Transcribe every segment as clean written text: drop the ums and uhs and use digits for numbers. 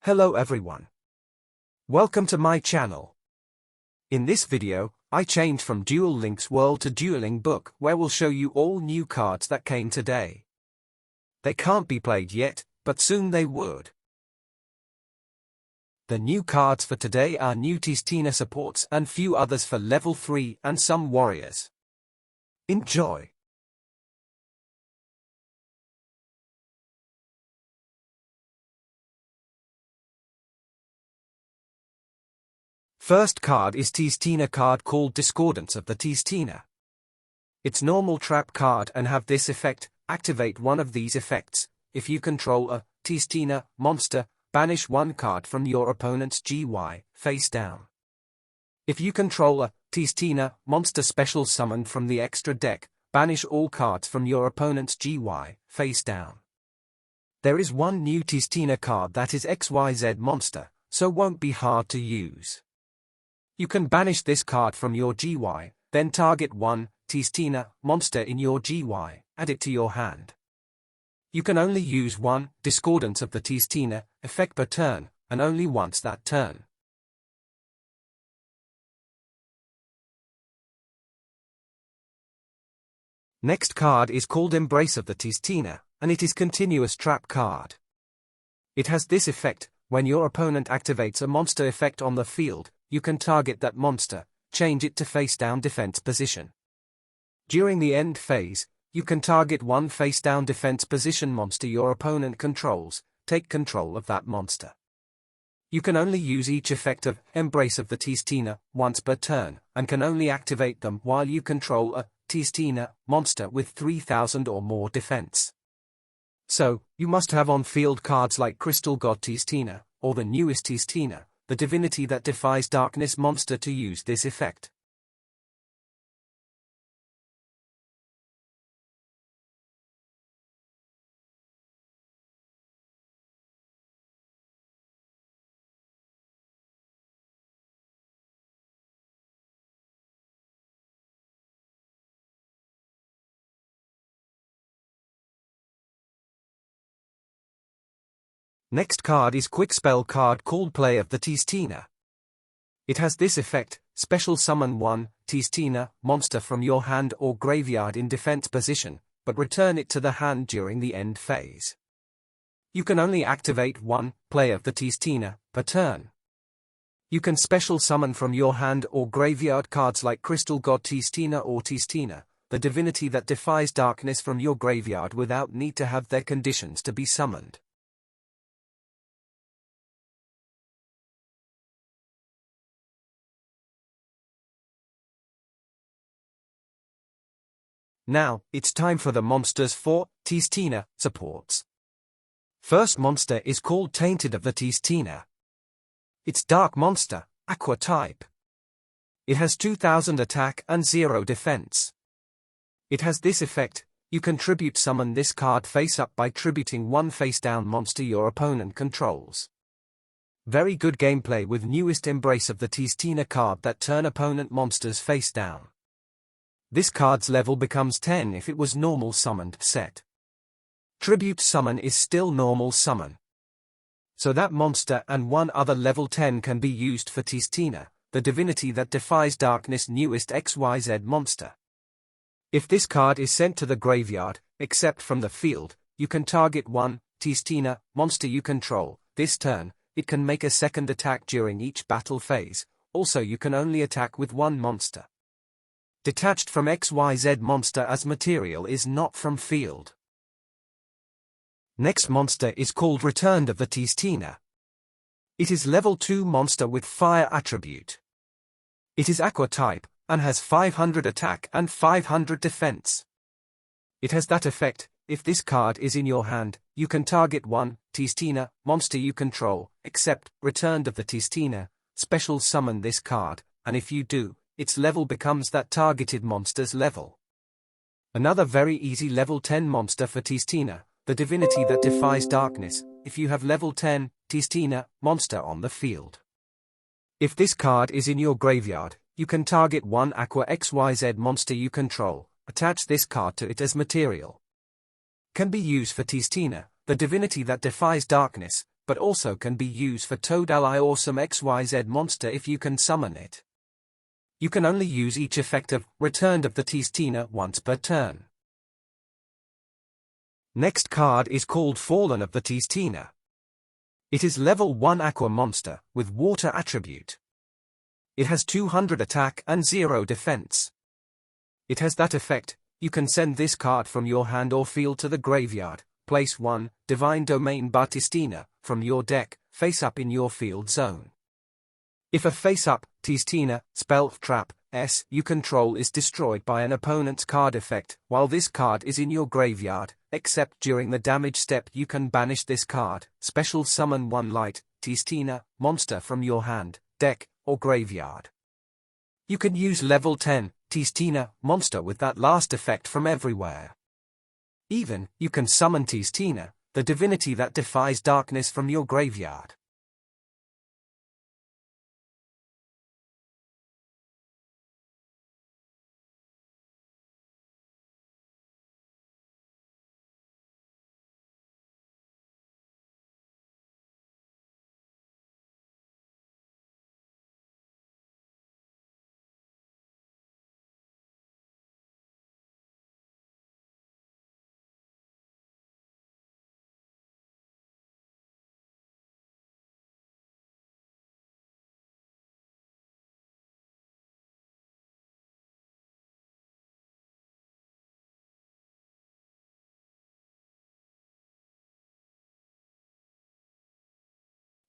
Hello everyone. Welcome to my channel. In this video, I changed from Duel Links World to DuelingBook, where we'll show you all new cards that came today. They can't be played yet, but soon they would. The new cards for today are new Tistina supports and few others for level 3 and some warriors. Enjoy! First card is Tistina card called Discordance of the Tistina. It's normal trap card and have this effect. Activate one of these effects. If you control a Tistina monster, banish one card from your opponent's GY, face down. If you control a Tistina monster special summoned from the extra deck, banish all cards from your opponent's GY, face down. There is one new Tistina card that is XYZ monster, so won't be hard to use. You can banish this card from your GY, then target one Tistina monster in your GY, add it to your hand. You can only use one Discordance of the Tistina effect per turn, and only once that turn. Next card is called Embrace of the Tistina, and it is continuous trap card. It has this effect: when your opponent activates a monster effect on the field, you can target that monster, change it to face-down defense position. During the end phase, you can target one face-down defense position monster your opponent controls, take control of that monster. You can only use each effect of Embrace of the Tistina once per turn, and can only activate them while you control a Tistina monster with 3000 or more defense. So, you must have on-field cards like Crystal God Tistina, or the newest Tistina, the divinity that defies darkness monster, to use this effect. Next card is Quick Spell card called Play of the Tistina. It has this effect: special summon one Tistina monster from your hand or graveyard in defense position, but return it to the hand during the end phase. You can only activate one Play of the Tistina per turn. You can special summon from your hand or graveyard cards like Crystal God Tistina or Tistina, the divinity that defies darkness, from your graveyard without need to have their conditions to be summoned. Now, it's time for the monsters for Tistina supports. First monster is called Tainted of the Tistina. It's dark monster, aqua type. It has 2000 attack and 0 defense. It has this effect: you can tribute summon this card face up by tributing one face down monster your opponent controls. Very good gameplay with newest Embrace of the Tistina card that turn opponent monsters face down. This card's level becomes 10 if it was normal summoned set. Tribute summon is still normal summon. So that monster and one other level 10 can be used for Tistina, the divinity that defies darkness newest XYZ monster. If this card is sent to the graveyard, except from the field, you can target one Tistina monster you control. This turn, it can make a second attack during each battle phase. Also, you can only attack with one monster. Detached from XYZ monster as material is not from field. Next monster is called Returned of the Tistina. It is level 2 monster with fire attribute. It is aqua type, and has 500 attack and 500 defense. It has that effect: if this card is in your hand, you can target one Tistina monster you control, except Returned of the Tistina, special summon this card, and if you do, its level becomes that targeted monster's level. Another very easy level 10 monster for Tistina, the divinity that defies darkness, if you have level 10 Tistina monster on the field. If this card is in your graveyard, you can target one aqua XYZ monster you control, attach this card to it as material. Can be used for Tistina, the divinity that defies darkness, but also can be used for Toad Ally Awesome XYZ monster if you can summon it. You can only use each effect of Returned of the Tistina once per turn. Next card is called Fallen of the Tistina. It is level 1 aqua monster with water attribute. It has 200 attack and 0 defense. It has that effect: you can send this card from your hand or field to the graveyard, place 1 Divine Domain Tistina from your deck, face up in your field zone. If a face-up Tistina spell trap you control is destroyed by an opponent's card effect while this card is in your graveyard, except during the damage step, you can banish this card, special summon 1 light Tistina monster from your hand, deck, or graveyard. You can use level 10 Tistina monster with that last effect from everywhere. Even, you can summon Tistina, the divinity that defies darkness, from your graveyard.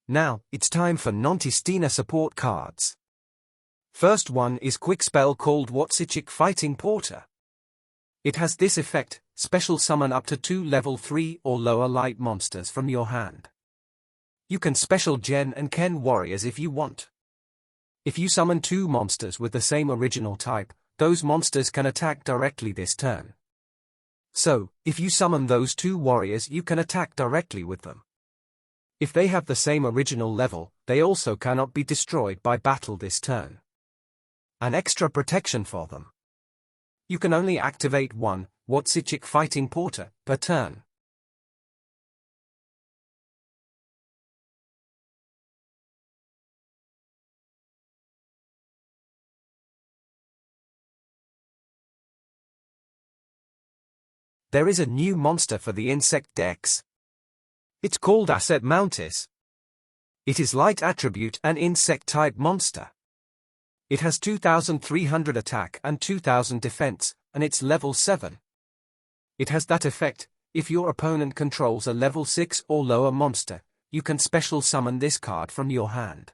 Now, it's time for non-Tistina support cards. First one is quick spell called Watsichik Fighting Porter. It has this effect: special summon up to 2 level 3 or lower light monsters from your hand. You can special Gen and Ken warriors if you want. If you summon 2 monsters with the same original type, those monsters can attack directly this turn. So, if you summon those 2 warriors, you can attack directly with them. If they have the same original level, they also cannot be destroyed by battle this turn. An extra protection for them. You can only activate 1 Watsichik Fighting Porter per turn. There is a new monster for the insect decks. It's called Asset Mountis. It is light attribute and insect type monster. It has 2300 attack and 2000 defense, and it's level 7. It has that effect: if your opponent controls a level 6 or lower monster, you can special summon this card from your hand.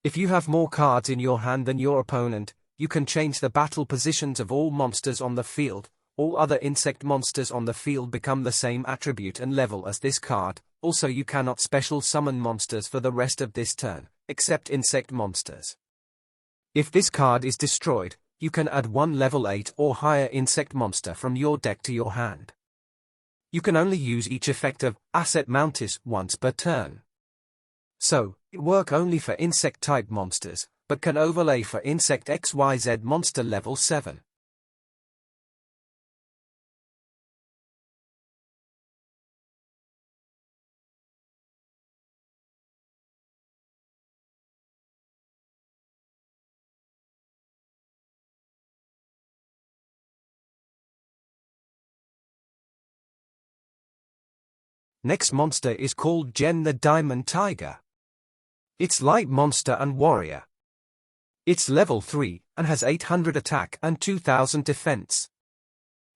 If you have more cards in your hand than your opponent, you can change the battle positions of all monsters on the field. All other insect monsters on the field become the same attribute and level as this card. Also, you cannot special summon monsters for the rest of this turn, except insect monsters. If this card is destroyed, you can add 1 level 8 or higher insect monster from your deck to your hand. You can only use each effect of Asset Mountis once per turn. So, it work only for insect type monsters, but can overlay for insect XYZ monster level 7. Next monster is called Gen the Diamond Tiger. It's light monster and warrior. It's level 3 and has 800 attack and 2000 defense.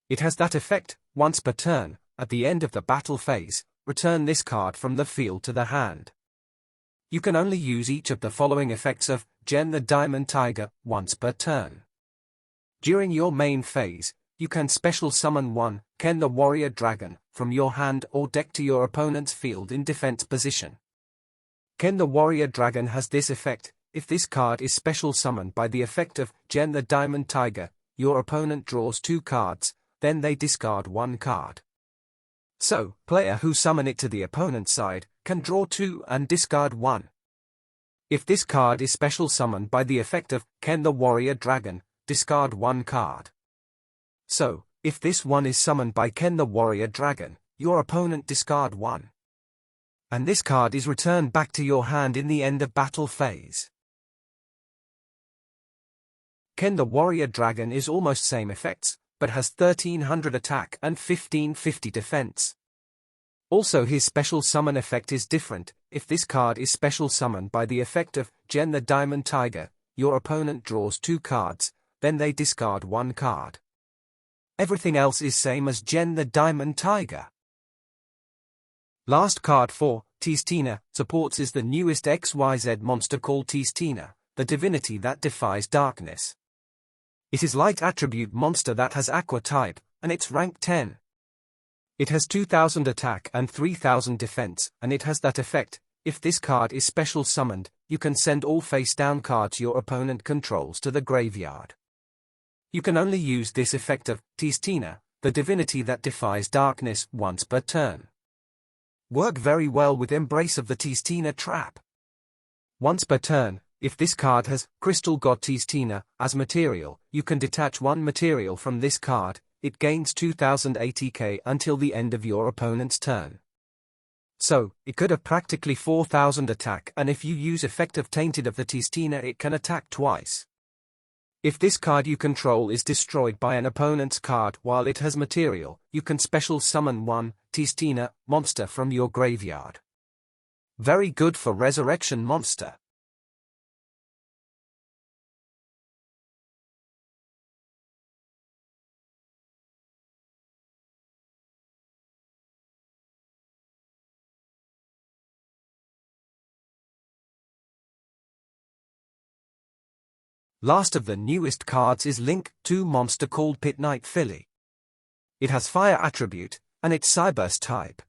It has that effect: once per turn, at the end of the battle phase, return this card from the field to the hand. You can only use each of the following effects of Gen the Diamond Tiger once per turn. During your main phase, you can special summon 1 Ken the Warrior Dragon from your hand or deck to your opponent's field in defense position. Ken the Warrior Dragon has this effect: if this card is special summoned by the effect of Gen the Diamond Tiger, your opponent draws 2 cards, then they discard 1 card. So, player who summon it to the opponent's side can draw 2 and discard 1. If this card is special summoned by the effect of Ken the Warrior Dragon, discard 1 card. So, if this one is summoned by Ken the Warrior Dragon, your opponent discard 1. and this card is returned back to your hand in the end of battle phase. Ken the Warrior Dragon is almost same effects, but has 1300 attack and 1550 defense. Also his special summon effect is different. If this card is special summoned by the effect of Jen the Diamond Tiger, your opponent draws 2 cards, then they discard 1 card. Everything else is same as Jen the Diamond Tiger. Last card for Teastina supports is the newest XYZ monster called Teastina, the divinity that defies darkness. It is light attribute monster that has aqua type, and it's rank 10. It has 2000 attack and 3000 defense, and it has that effect. If this card is special summoned, you can send all face-down cards your opponent controls to the graveyard. You can only use this effect of Teastina, the divinity that defies darkness, once per turn. Work very well with Embrace of the Teastina trap. Once per turn, if this card has Crystal God Teastina as material, you can detach 1 material from this card. It gains 2000 ATK until the end of your opponent's turn. So, it could have practically 4000 attack, and if you use effect of Tainted of the Teastina it can attack twice. If this card you control is destroyed by an opponent's card while it has material, you can special summon 1 Teastina monster from your graveyard. Very good for Resurrection monster. Last of the newest cards is Link 2 monster called Pit Knight Filly. It has fire attribute, and it's Cyburst type.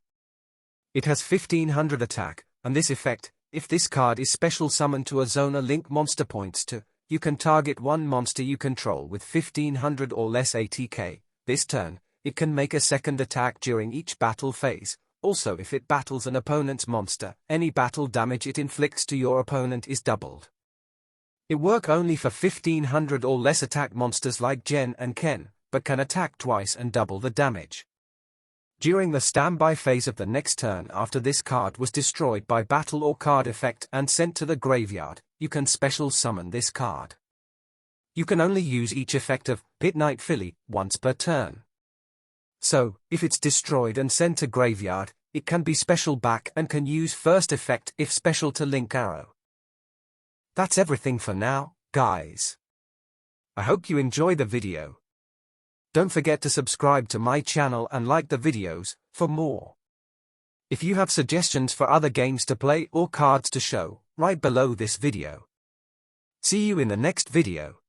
It has 1500 attack, and this effect, if this card is special summoned to a zone a Link monster points to, you can target 1 monster you control with 1500 or less ATK. This turn, it can make a second attack during each battle phase. Also if it battles an opponent's monster, any battle damage it inflicts to your opponent is doubled. It work only for 1500 or less attack monsters like Jen and Ken, but can attack twice and double the damage. During the standby phase of the next turn after this card was destroyed by battle or card effect and sent to the graveyard, you can special summon this card. You can only use each effect of Pit Knight Filly once per turn. So, if it's destroyed and sent to graveyard, it can be special back and can use first effect if special to Link Arrow. That's everything for now, guys. I hope you enjoy the video. Don't forget to subscribe to my channel and like the videos for more. If you have suggestions for other games to play or cards to show, write below this video. See you in the next video.